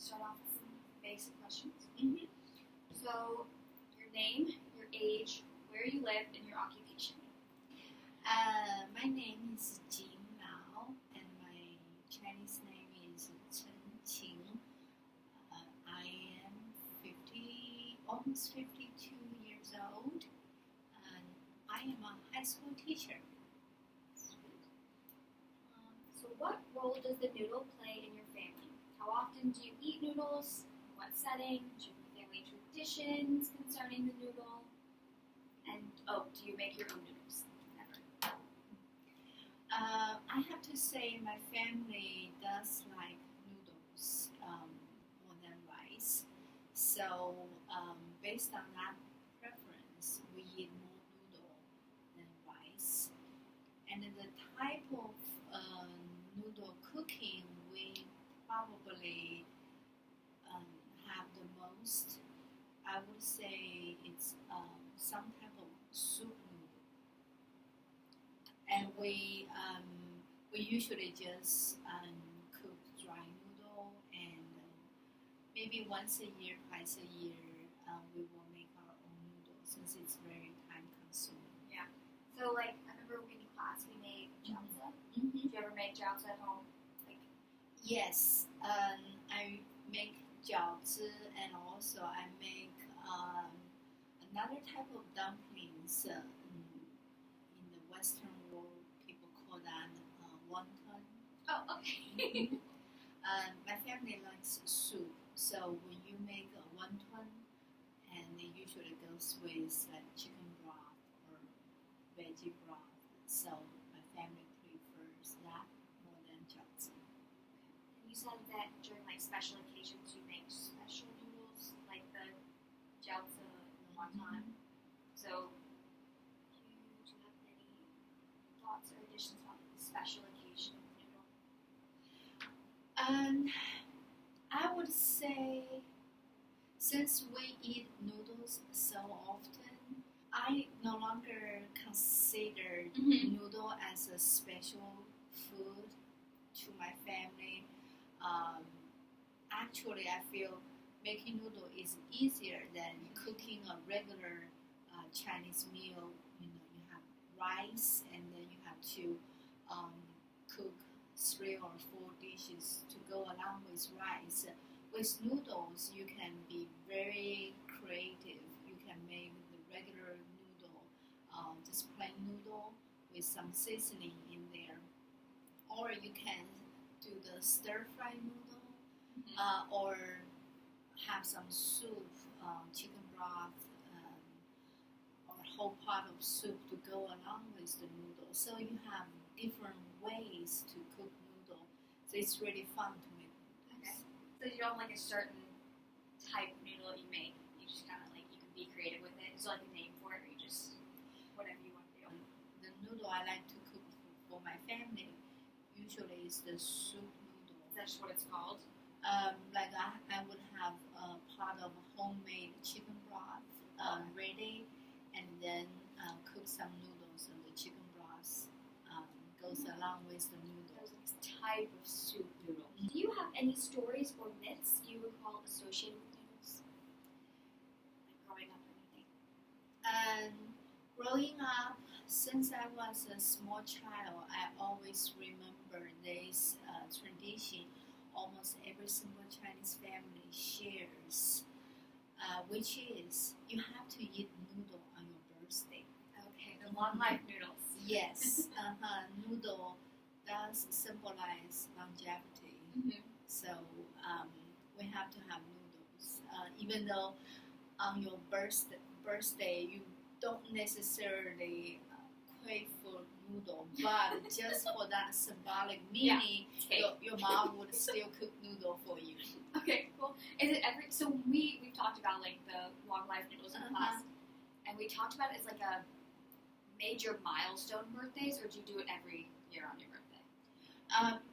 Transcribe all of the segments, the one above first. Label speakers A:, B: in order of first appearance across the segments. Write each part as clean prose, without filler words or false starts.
A: start off with some basic questions.
B: Mm-hmm.
A: So, your name, your age, where you live, and your occupation.
B: My name is Jean Lao, and my Chinese name is Chen Qing. I am almost 52 years old, and I am a high school teacher.
A: So, what role does the noodle play in your family? How often do you eat noodles? In what setting? Do you have family traditions concerning the noodle? And, do you make your own noodles? Never.
B: I have to say my family does like noodles more than rice. So based on that preference, we eat more noodle than rice. And the type of noodle cooking we probably have the most, I would say it's some type of soup noodle. And we usually just cook dry noodle, and maybe once a year, twice a year, we will make our own noodle since it's very time consuming.
A: Yeah. So, like, I remember in class we made jiaozi.
B: Mm-hmm.
A: Did you ever make jiaozi at home?
B: Yes, I make jiaozi, and also I make another type of dumplings. In the Western world, people call that wonton.
A: Oh, okay.
B: My family likes soup, so when you make a wonton, and it usually goes with like chicken broth or veggie broth, so my family prefers that more than jiaozi.
A: You said that during like special occasions you make special noodles, like the jiaozi and the wonton. So, do you have any thoughts or additions on the special occasion of noodle?
B: I would say, since we eat noodles so often, I no longer consider noodle as a special food to my family. Actually, I feel making noodle is easier than cooking a regular Chinese meal. You know, you have rice, and then you have to cook 3 or 4 dishes to go along with rice. With noodles, you can be very creative. You can make the regular noodle, just plain noodle with some seasoning in there, or you can do the stir-fry noodle, or have some soup, chicken broth, or a whole pot of soup to go along with the noodle. So you have different ways to cook noodle. So it's really fun to make noodles.
A: Okay. So you don't like a certain type of noodle that you make. You just kind of like, you can be creative with it. Is there like a name for it, or you just whatever you want to do?
B: The noodle I like to cook for my family usually is the soup noodle.
A: Is that just what it's called?
B: Like I would have a pot of homemade chicken broth ready, and then cook some noodles, and the chicken broth goes along with the noodles.
A: There's this type of soup noodle. Do you have any stories or myths you recall associated with noodles? Like growing up or anything?
B: Growing up, since I was a small child, I always remember this tradition almost every single Chinese family shares, which is you have to eat noodle on your birthday.
A: Okay, the long life noodles.
B: Yes, noodle does symbolize longevity. So we have to have noodles, even though on your birthday you don't necessarily crave for noodle, but just for that symbolic meaning, your mom would still cook noodle for you.
A: Okay, cool. Is it every? So we've talked about like the long life noodles in the past, and we talked about it as like a major milestone birthdays, or do you do it every year on your birthday?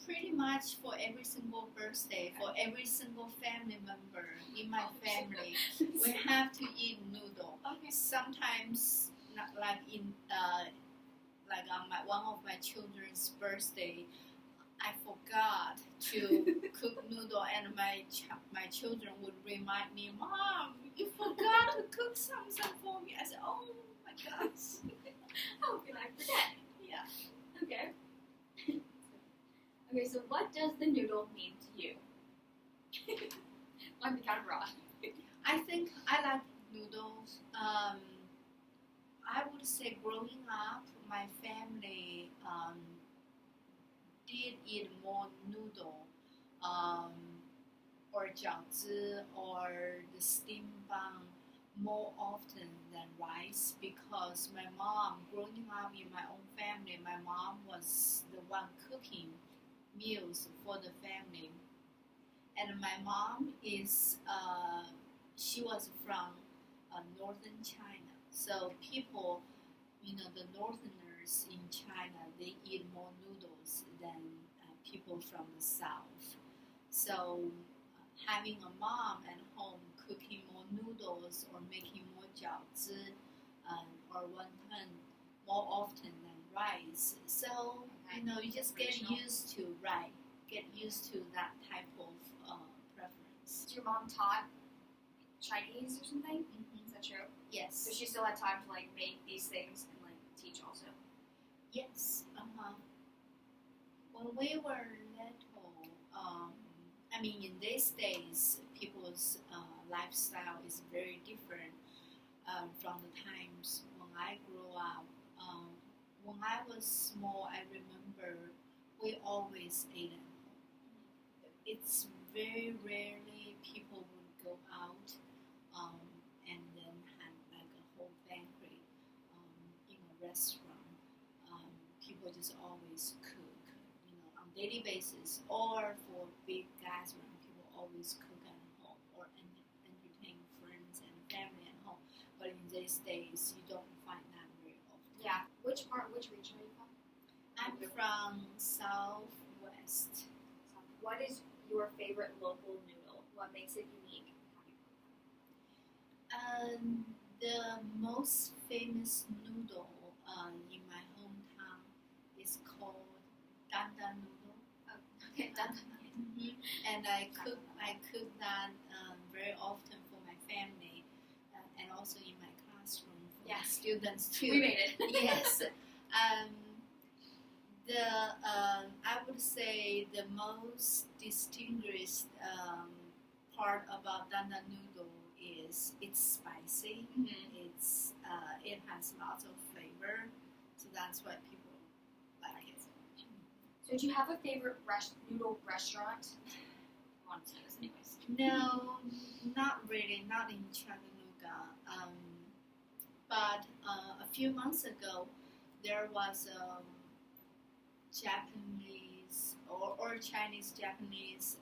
B: Pretty much for every single birthday, for every single family member in my family, we have to eat noodle.
A: Okay.
B: Sometimes, not like in like on one of my children's birthday, I forgot to cook noodle, and my children would remind me, Mom, you forgot to cook something for me. I said, oh my gosh.
A: How can I forget?
B: Yeah.
A: Okay. Okay, so what does the noodle mean to you? Might be kind of raw.
B: I think I like noodles. I would say growing up, my family did eat more noodle or 饺子 or the steamed bun more often than rice because my mom, growing up in my own family, my mom was the one cooking meals for the family. And my mom is, she was from northern China. So people, the northerners in China, they eat more noodles than people from the south. So having a mom at home cooking more noodles or making more 饺子 or wonton more often than rice. So, you just get used to, get used to that type of preference.
A: Your mom taught Chinese or something?
B: Mm-hmm.
A: Is that true?
B: Yes.
A: So she still had time to make these things and teach also?
B: Yes. When we were little, in these days, people's lifestyle is very different from the times when I grew up. When I was small, I remember we always ate at home. It's very rarely people would go out and then have a whole banquet in a restaurant. People just always cook, on daily basis, or for big gathering, people always cook at home or entertain friends and family at home. But in these days, you don't find that very often.
A: Yeah. Which region are you from?
B: I'm from Southwest.
A: What is your favorite local noodle? What makes it unique?
B: The most famous noodle in my hometown is called dandan noodle.
A: Oh, okay, dandan.
B: Mm-hmm. And I cook that very often for my family and also in my classroom for my students too.
A: We made it.
B: Yes. I would say the most distinguished part about dandan noodle is it's spicy.
A: Mm-hmm.
B: It has lots of flavor, so that's why people like it.
A: So do you have a favorite noodle restaurant? I want to see this anyways.
B: No, not really, not in Chattanooga. But a few months ago, there was a Japanese or Chinese-Japanese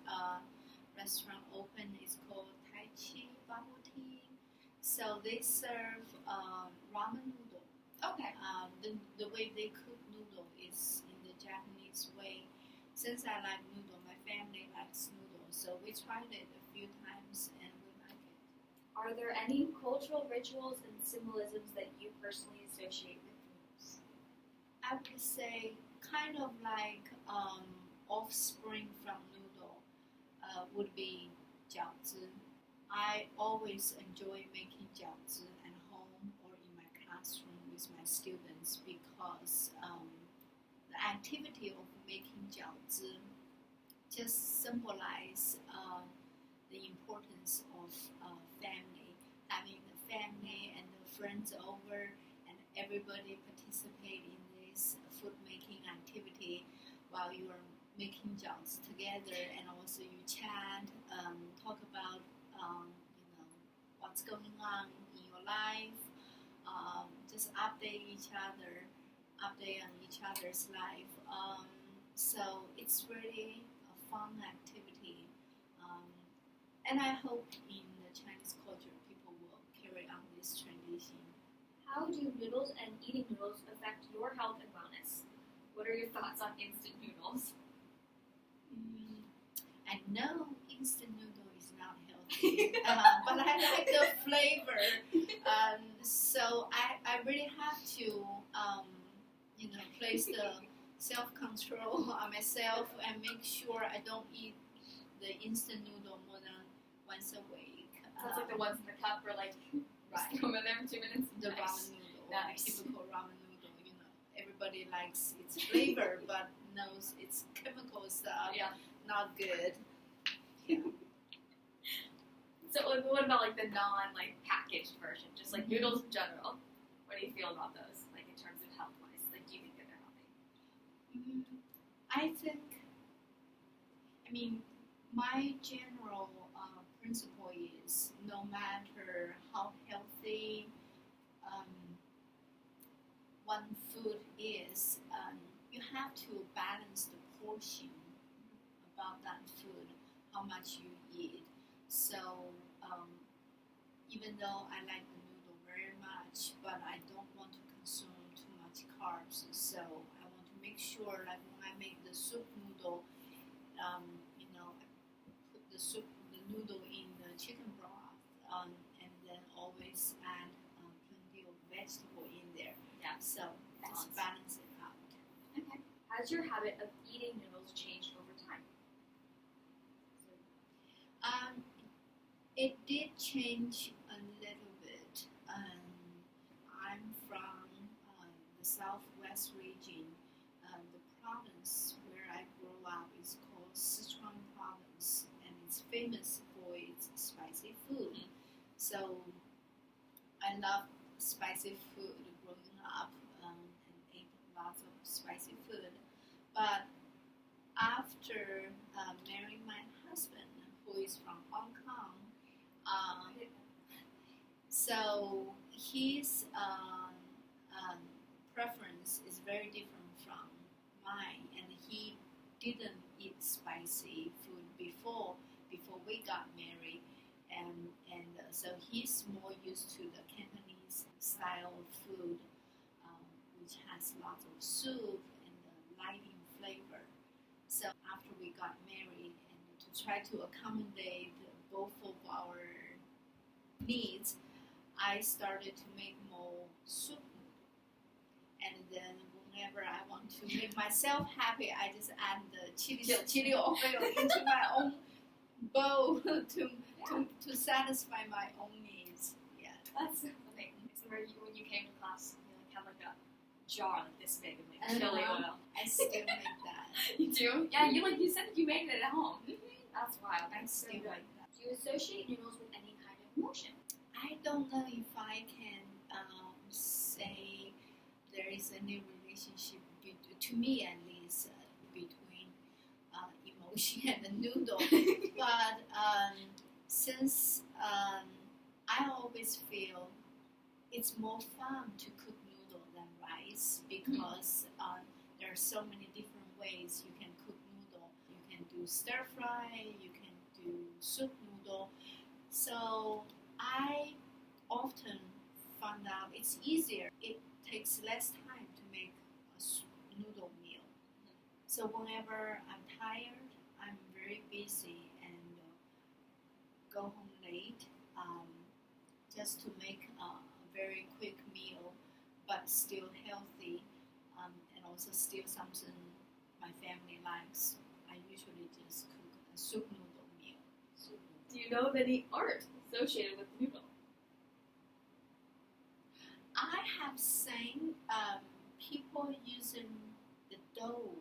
B: restaurant open. It's called Tai Chi Bubble Tea. So they serve ramen noodle.
A: Okay.
B: The way they cook noodle is in the Japanese way. Since I like noodle, my family likes noodle, so we tried it a few times and we like it.
A: Are there any cultural rituals and symbolisms that you personally associate with noodles?
B: I would say kind of like offspring from noodle would be 饺子. I always enjoy making 饺子 at home or in my classroom with my students because the activity of making 饺子 just symbolize the importance of family, having the family and the friends over and everybody participate in this food making activity while you are making 饺子 together, and also you chat, talk about what's going on in your life, just update on each other's life. So it's really a fun activity, and I hope in the Chinese culture people will carry on this tradition.
A: How do noodles and eating noodles affect your health and wellness? What are your thoughts on instant noodles?
B: I know instant noodle is not healthy, but I like the flavor. So I really have to, place the self-control on myself and make sure I don't eat the instant noodle more than once a week.
A: That's like the ones in the cup or like
B: Right.
A: just throw them in there in 2 minutes.
B: The
A: Nice.
B: ramen noodle,
A: Nice.
B: typical ramen noodle. Everybody likes its flavor, but knows its chemical stuff.
A: Yeah.
B: Not good. Yeah.
A: So what about like the packaged version? Just like noodles in general. What do you feel about those? Like in terms of health wise? Like do you think that they're healthy?
B: I think, my general principle is no matter how healthy one food is, you have to balance the portion about that food, how much you eat. So even though I like the noodle very much, but I don't want to consume too much carbs, so I want to make sure that when I make the soup noodle, I put the noodle in the chicken broth, and then always add plenty of vegetable in there.
A: Yeah.
B: So just balance it out.
A: Okay. Has your habit of eating noodles changed over time?
B: It did change a little bit. I'm from the southwest region. The province where I grew up is called Sichuan province, and it's famous for its spicy food. So I love spicy food growing up, and ate lots of spicy food. But after marrying my husband, who is from Hong Kong, so his preference is very different from mine, and he didn't eat spicy food before we got married, and so he's more used to the Cantonese style of food, which has lots of soup and light in flavor. So after we got married, and to try to accommodate both of our needs, I started to make more soup noodle. And then whenever I want to make myself happy, I just add the chili oil into my own bowl to satisfy my own needs. Yeah.
A: That's the thing. So when you came to class, you had like a jar like this big of like chili oil.
B: I still make that.
A: You do? Yeah, you said that you made it at home. That's wild.
B: I still
A: So good.
B: like that.
A: Do you associate noodles with any kind of emotion?
B: I don't know if I can say there is any relationship, to me at least, between emotion and the noodle. But since I always feel it's more fun to cook noodle than rice, because there are so many different ways you can cook noodle. You can do stir fry, you can do soup noodle. So I often found out it's easier. It takes less time to make a noodle meal. So whenever I'm tired, I'm very busy, and go home late, just to make a very quick meal, but still healthy, and also still something my family likes. I usually just cook a soup noodle meal.
A: Do you know of any art associated with the noodle?
B: I have seen people using the dough,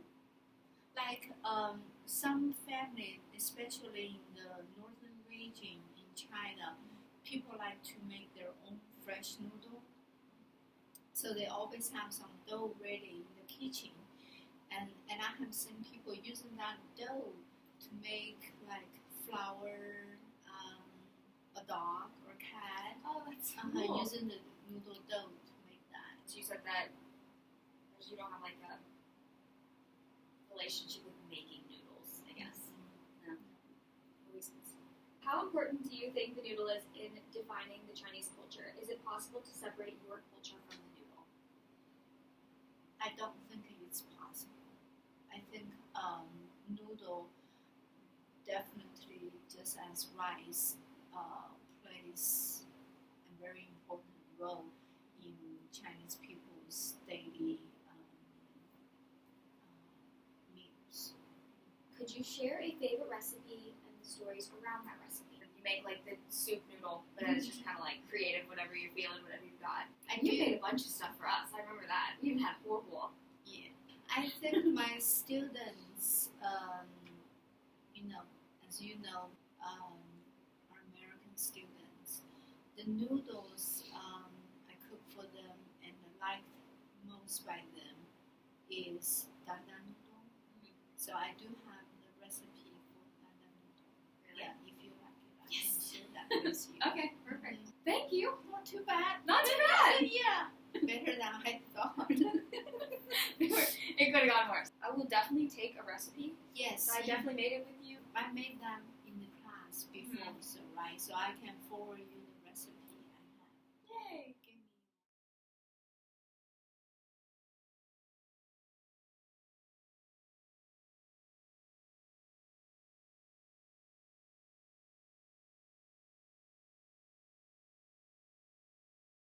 B: like some family, especially in the northern region in China, people like to make their own fresh noodle. So they always have some dough ready in the kitchen, and I have seen people using that dough to make like flower, a dog or cat.
A: Oh, that's cool.
B: Using the noodle dough to make that.
A: So you said that you don't have like a relationship with making noodles, I guess. No. How important do you think the noodle is in defining the Chinese culture? Is it possible to separate your culture from the noodle?
B: I don't think it's possible. I think noodle definitely, just as rice, plays a very important role in Chinese people's daily
C: Would you share a favorite recipe and the stories around that recipe?
A: You make like the soup noodle, but then it's just kind of like creative, whatever you're feeling, whatever you've got.
B: I
A: And you
B: do.
A: made a bunch of stuff for us. I remember that. We even had horrible.
B: Yeah, I think my students, as you know, are American students. The noodles I cook for them and I like most by them is dada noodle. So I do have the recipe for dada noodle.
A: Really?
B: Yeah, if you like it, I
A: Yes.
B: can share that with you.
A: Okay, perfect. Thank you.
B: Not too bad.
A: Not too bad.
B: Yeah, better than I thought.
A: It could have gone worse. I will definitely take a recipe.
B: Yes,
A: So I definitely made it with you.
B: I made them in the class before, so right, so I can forward you